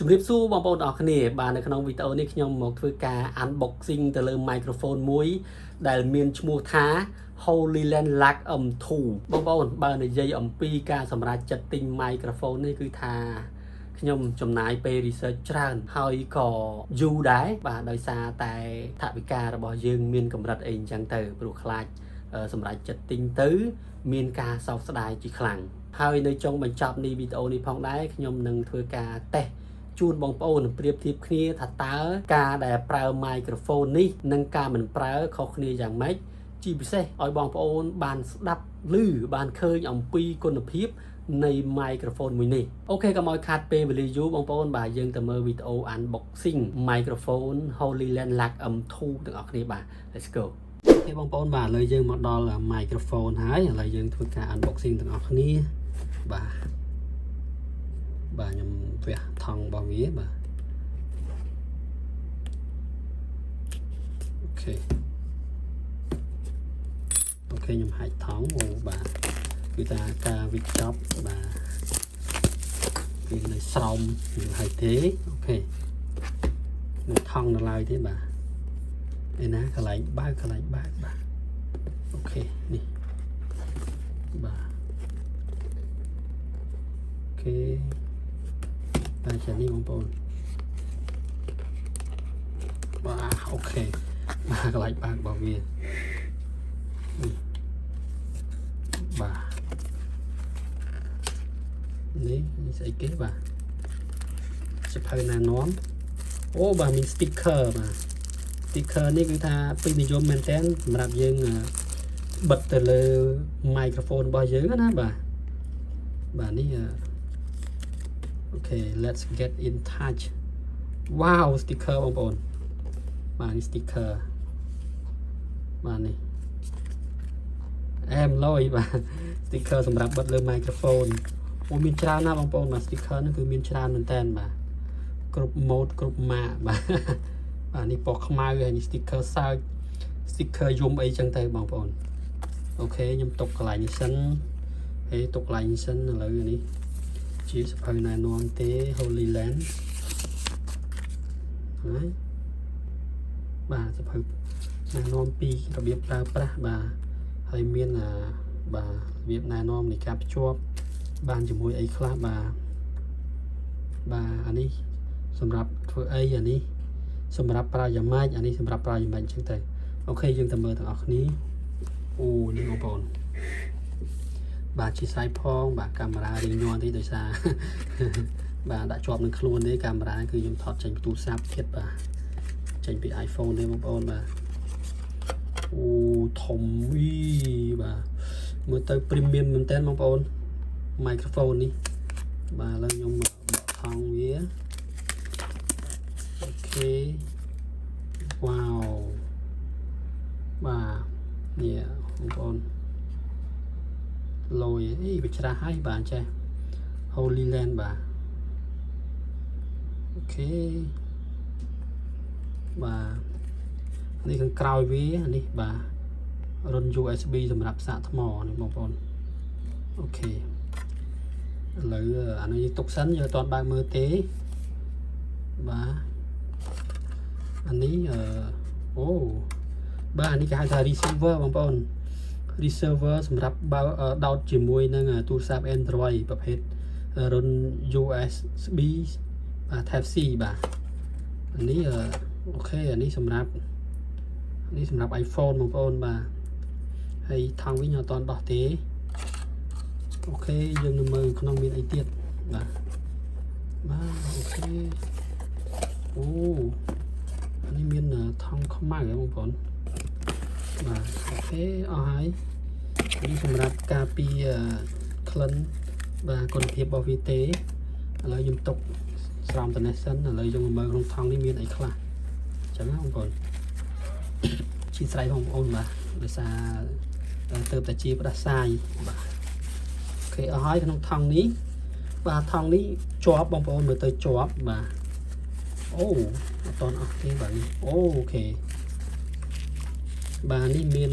ជំរាបសួរបងប្អូនទាំងអស់គ្នាបាទនៅក្នុងវីដេអូនេះខ្ញុំមកធ្វើការ unboxing ទៅលើ microphone មួយដែលមានឈ្មោះថា Holyland Lac M2 បងប្អូនបើនិយាយអំពីការសម្រេចចិត្តទិញ microphone នេះគឺថាខ្ញុំចំណាយពេល research ច្រើនហើយក៏យូរដែរបាទដោយសារតែថវិការបស់យើងមានកម្រិតអីអញ្ចឹងទៅព្រោះខ្លាចសម្រាប់ចិត្តទិញទៅមានការសោកស្ដាយជាខ្លាំងហើយនៅចុងបញ្ចប់នៃវីដេអូនេះផងដែរខ្ញុំនឹងធ្វើការតេស្តជូនបងប្អូនប្រៀបធៀបគ្នាថាតើការដែលប្រើ microphone នេះនិងការមិនប្រើខុសគ្នាយ៉ាងម៉េចជាពិសេសឲ្យបងប្អូនបានស្ដាប់ឮបានឃើញអំពីគុណភាពនៃ microphone មួយនេះអូខេកុំឲ្យខាតពេលវេលាយូរបងប្អូនបាទយើងទៅមើលវីដេអូ unboxing microphone Holyland Lac M2 ទាំងអស់គ្នាបាទ let's go អូខេបងប្អូនបាទឥឡូវយើងមកដល់ microphone ហើយឥឡូវយើងធ្វើការ unboxing ទាំងអស់គ្នាបាទខ្ញុំវះថង់របស់វាបាទអូខេខ្ញុំហាច់ថង់អូបាទគឺថាការវិចចប់បាទវានៅស្រោមនឹងហើយទេអូខេនឹងថង់នៅឡើយទេបាទឯណាកន្លែងបើកបាទអូខេនេះបាទអូខេបាទចានេះបងប្អូនបាទអូខេបាទកន្លែងបើករបស់វាបាទនេះស្អីគេបាទសភៅណានាំអូបាទមាន sticker បាទ sticker នេះគឺថាពេញនិយមមែនតើសម្រាប់យើងបិទទៅលើ microphone របស់យើងណាបាទនេះអូខេ let's get in touch wow sticker បងប្អូនបាទនេះ sticker បាទនេះលុយបាទ sticker សម្រាប់បិទលើ microphone អូមានច្រើនណាស់បងប្អូនបាទ sticker នេះគឺមានច្រើនមែនតើបាទគ្រប់ mode គ្រប់ mark បាទនេះពណ៌ខ្មៅហើយនេះ sticker សើច sticker យំអីចឹងទៅបងប្អូនអូខេខ្ញុំទុកកន្លែងនេះសិនហើយទុកកន្លែងនេះសិនឥឡូវនេះជាសភៅណែនាំទេ Holyland ហើយបាទសភៅណែនាំពីរបៀបប្រើប្រាស់បាទហើយមានបាទរបៀបណែនាំនៃការភ្ជាប់បានជាមួយអីខ្លះបាទអានេះសម្រាប់ធ្វើអីអានេះសម្រាប់ប្រើយ៉ាងម៉េចអានេះសម្រាប់ប្រើយ៉ាងម៉េចអញ្ចឹងទៅអូខេយើងទៅមើលទាំងអស់គ្នាអូនេះបងប្អូនបាទជាស្រ័យផងបាទកាមេរ៉ារៀងញ័រទេដោយសារបាទដាក់ជាប់នឹងខ្លួនទេកាមេរ៉ាគឺខ្ញុំថតចេញពីទូរស័ព្ទទៀតបាទចេញពី iPhone ទេបងប្អូនបាទអូធំវីបាទមើលទៅ premium មែនតើបងប្អូន microphone នេះបាទឥឡូវខ្ញុំបកថង់វាអូខេវ៉ាវបាទនេះបងប្អូនលយអីវាច្រាស់ហើយបាទចេះ Holyland បាទអូខេបាទនេះខាងក្រោយវានេះបាទរុន USB សម្រាប់សាកថ្មនេះបងប្អូនអូខេឥឡូវអានេះយើងទុកសិនយើងអត់ទាន់បើកមើលទេបាទអានេះអូបាទអានេះគេហៅថា receiver បងប្អូន receiver សម្រាប់បើដោតជាមួយនឹងទូរស័ព្ទ Android ប្រភេទរុន USB បាទ Type C បាទអានេះអូខេអានេះសម្រាប់iPhone បងប្អូនបាទហើយថង់វិញអត់ទាន់ដោះទេអូខេយើងនឹងមើលក្នុងមានអីទៀតបាទអូខេអូអានេះមានថង់ខ្មៅបងប្អូនបាទអូខេអស់ហើយនេះសម្រាប់ការពារក្លិនបាទគុណភាពរបស់វាទេឥឡូវខ្ញុំទុកស្រោមតំណេះសិនឥឡូវយើងមើលក្នុងថង់នេះមានអីខ្លះអញ្ចឹងណាបងប្អូនជាស្រ័យបងប្អូនបាទដោយសារទៅតែជាផ្ដាសាយបាទអូខេអស់ហើយក្នុងថង់នេះបាទថង់នេះជាប់បងប្អូនមើលទៅជាប់បាទអូអត់តន់អស់ទេបាទនេះអូខេបាទនេះមាន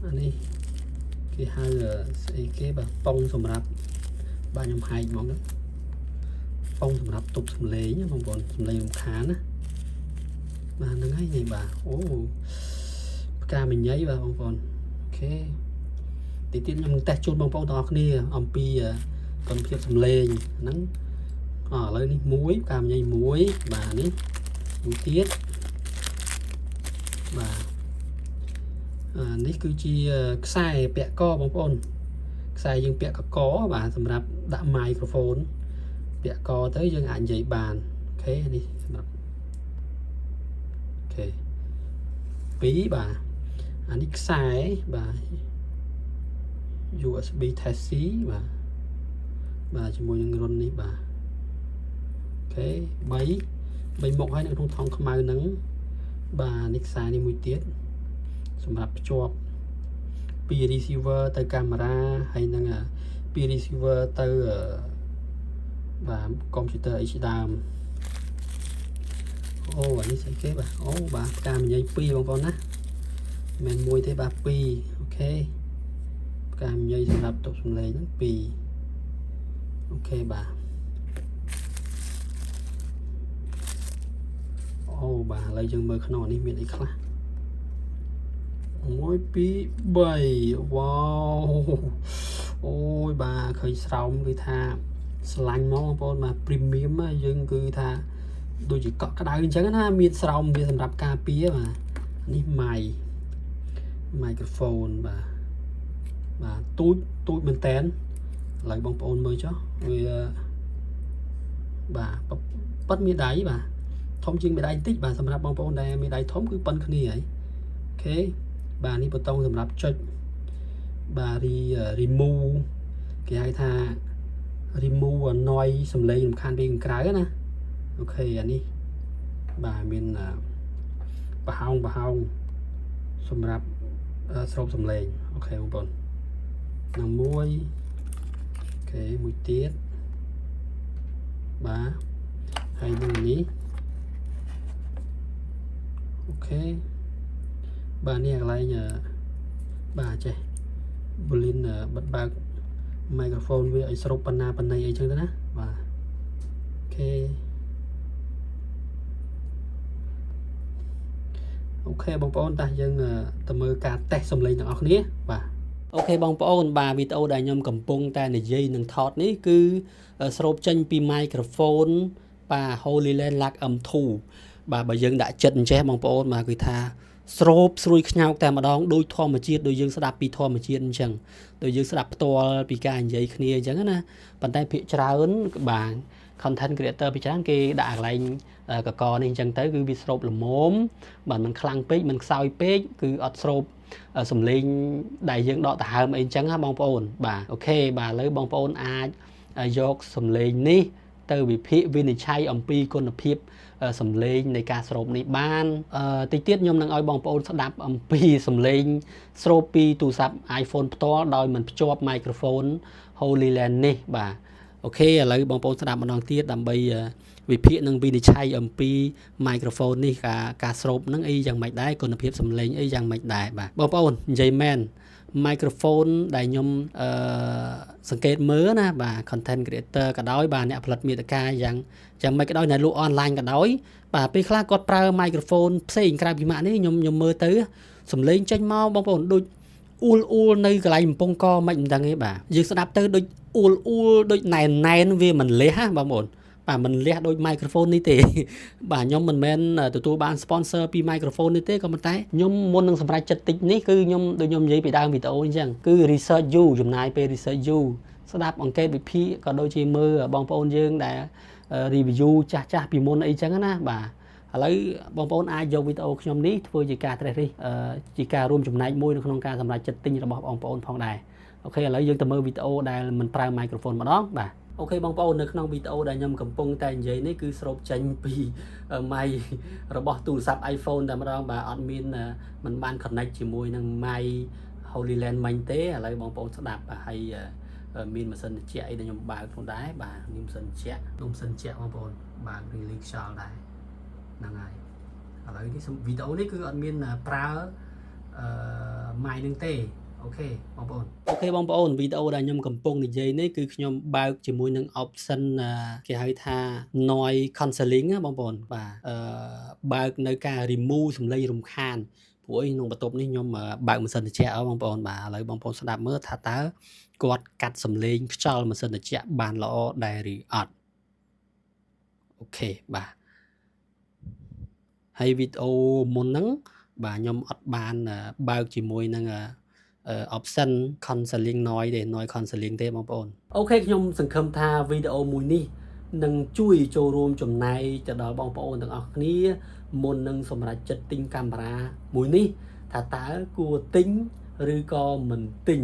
អានេះគេហៅស្អីគេបាទប៉ុងសម្រាប់បាទខ្ញុំហែកហ្មង bông sầm rập tục sầm lê nhá bông bồn sầm lê làm khá nè bà nâng ấy này bà ô ca mình giấy bà bông bồn ok tí tiết nhầm test chôn bông bông đó kia ông pi còn phiêu sầm lê nắng lấy đi muối cam nhây muối bà ní muối tiết bà ní cứ chi xài bẹ co bông bồn xài dương bẹ có bà sầm rập đã microphone bẹ co tới dương ảnh dậy bàn ok đi ok phí bà anh nick xài bà USB Type-C bà chỉ muốn những run đi bà ok bảy một hay trong thòng không ai nắng bà nick xài đi 1 tiếtสำหรับจบ P receiver ទៅ camera ហើយនឹង P receiver ទៅបាទ computer អីជាដើមអូអានេះស្អីគេបាទអូបាទផ្កាមញ៉ៃ2បងប្អូនណាមិនមួយទេបាទ2អូខេផ្កាមញ៉ៃសម្រាប់តុបសំឡេងហ្នឹង2អូខេបាទអូបាទឥឡូវយើងមើលក្នុងនេះមានអីខ្លះ1 2 3វ៉ាវអូយបាទឃើញស្រោមគឺថាស្លាញ់មកបងប្អូនបាទ premium យើងគឺថាដូចជាកក់ក្ដៅអញ្ចឹងណាមានស្រោមវាសម្រាប់ការពារបាទនេះ microphone បាទទូចមែនតែនឥឡូវបងប្អូនមើលចុះវាបាទប៉ិតមានដៃបាទធំជាងមានដៃបន្តិចបាទសម្រាប់បងប្អូនដែលមានដៃធំគឺប៉ុនគ្នាហើយអូខេបាទនេះប៊ូតុងសម្រាប់ចុចបាទ remove គេហៅថា remove noise សំឡេងរំខានពីខាងក្រៅណាអូខេអានេះបាទមានប្រហោងសម្រាប់ស្រូបសំឡេងអូខេបងប្អូននឹងមួយអូខេមួយទៀតបាទហើយនឹងនេះអូខេបាទនេះកន្លែងបាទចេះ Bolin បិទបើក microphone វាឲ្យស្រូបប៉ុណ្ណាអីចឹងទៅណាបាទអូខេអូខេបងប្អូនតោះយើងទៅមើលការតេស្តសំឡេងទាំងអស់គ្នាបាទអូខេបងប្អូនបាទវីដេអូដែលខ្ញុំកំពុងតែនិយាយនឹងថតនេះគឺស្រូបចេញពី microphone បាទ HolyLens Lux M2 បាទបើយើងដាក់ចិត្តអញ្ចេះបងប្អូនបាទគឺថាស្រូបស្រួយខ្ញោកតែម្ដងដូចធម្មជាតិដូចយើងស្ដាប់ពីធម្មជាតិអញ្ចឹងដូចយើងស្ដាប់ផ្ទាល់ពីការនិយាយគ្នាអញ្ចឹងណាប៉ុន្តែភាគច្រើនបាទ content creator ភាគច្រើនគេដាក់កន្លែងកកនេះអញ្ចឹងទៅគឺវាស្រូបល្មមបាទมันខ្លាំងពេកมันខ្សោយពេកគឺអត់ស្រូបសំឡេងដែលយើងដកដង្ហើមអីអញ្ចឹងណាបងប្អូនបាទអូខេបាទឥឡូវបងប្អូនអាចយកសំឡេងនេះទៅវិភាគវិនិច្ឆ័យអំពីគុណភាពសំឡេងនៃការស្រូបនេះបានតិចទៀតខ្ញុំនឹងឲ្យបងប្អូនស្ដាប់អំពីសំឡេងស្រូបពីទូរស័ព្ទ iPhone ផ្ទាល់ដោយមិនភ្ជាប់ microphone HolyLens នេះបាទអូខេឥឡូវបងប្អូនស្ដាប់ម្ដងទៀតដើម្បីវិភាគនិងវិនិច្ឆ័យអំពី microphone នេះការស្រូបនឹងអីយ៉ាងម៉េចដែរគុណភាពសំឡេងអីយ៉ាងម៉េចដែរបាទបងប្អូននិយាយមែន microphone ដែលខ្ញុំសង្កេតមើលណាបាទ content creator ក៏ដោយបាទអ្នកផលិតមាតិកាយ៉ាងម៉េចក៏ដោយអ្នកលក់ online ក៏ដោយបាទពេលខ្លះគាត់ប្រើ microphone ផ្សេងក្រៅពីម៉ាកនេះខ្ញុំមើលទៅសំឡេងចេញមកបងប្អូនដូចអ៊ូលនៅកន្លែងកំពង់កមិនដឹងទេបាទយើងស្ដាប់ទៅដូចអ៊ូលដូចណែនវាមិនលះហ៎បងប្អូនបាទមិនលះដូច microphone នេះទេបាទខ្ញុំមិនមែនទទួលបាន sponsor ពី microphone នេះទេក៏ប៉ុន្តែខ្ញុំមុននឹងសម្រេចចិត្តតិចនេះគឺខ្ញុំដូចខ្ញុំនិយាយពីដើមវីដេអូអញ្ចឹងគឺ research យូរចំណាយពេល research យូរស្ដាប់អង្កេតវិភាគក៏ដូចជាមើលបងប្អូនយើងដែល review ចាស់ពីមុនអីចឹងណាបាទឥឡូវបងប្អូនអាចយកវីដេអូខ្ញុំនេះធ្វើជាការត្រេះរិះជាការរួមចំណែកមួយនៅក្នុងការសម្រេចចិត្តទិញរបស់បងប្អូនផងដែរអូខេឥឡូវយើងទៅមើលវីដេអូដែលមិនប្រើ microphone ម្ដងបាទអូខេបងប្អូននៅក្នុងវីដេអូដែលខ្ញុំកំពុងតែនិយាយនេះគឺស្រូបចេញពីម៉ៃរបស់ទូរស័ព្ទ iPhone តែម្ដងបាទអត់មានមិនបាន connect ជាមួយនឹងម៉ៃ HolyLens មិញទេឥឡូវបងប្អូនស្ដាប់ហើយមានម៉ាស៊ីនត្រជាក់អីដែលខ្ញុំបើកផងដែរបាទមានម៉ាស៊ីនត្រជាក់បងប្អូនបើករីលីខ្យល់ដែរហ្នឹងហើយឥឡូវនេះវីដេអូនេះគឺអត់មានប្រើម៉ៃនឹងទេ អូខេបងប្អូនអូខេបងប្អូនវីដេអូដែលខ្ញុំកំពុងនិយាយនេះគឺខ្ញុំបើកជាមួយនឹង option គេហៅថា noise cancelling ណាបងប្អូនបាទបើកនៅការ remove សំឡេងរំខានព្រោះក្នុងបន្ទប់នេះខ្ញុំបើកម៉ាស៊ីនត្រជាក់បងប្អូនបាទឥឡូវបងប្អូនស្ដាប់មើលថាតើគាត់កាត់សំឡេងខ្យល់ម៉ាស៊ីនត្រជាក់បានល្អដែរឬអត់អូខេបាទហើយវីដេអូមុនហ្នឹងបាទខ្ញុំអត់បានបើកជាមួយនឹងoption cancelling noise ទេ noise cancelling ទេបងប្អូនអូខេខ្ញុំសង្ឃឹមថាវីដេអូមួយនេះនឹងជួយចូលរួមចំណែកទៅដល់បងប្អូនទាំងអស់គ្នាមុននឹងសម្រេចចិត្តទិញកាមេរ៉ាមួយនេះថាតើគួរទិញឬក៏មិនទិញ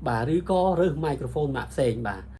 បាទឬក៏រើស microphone ម៉ាកផ្សេងបាទ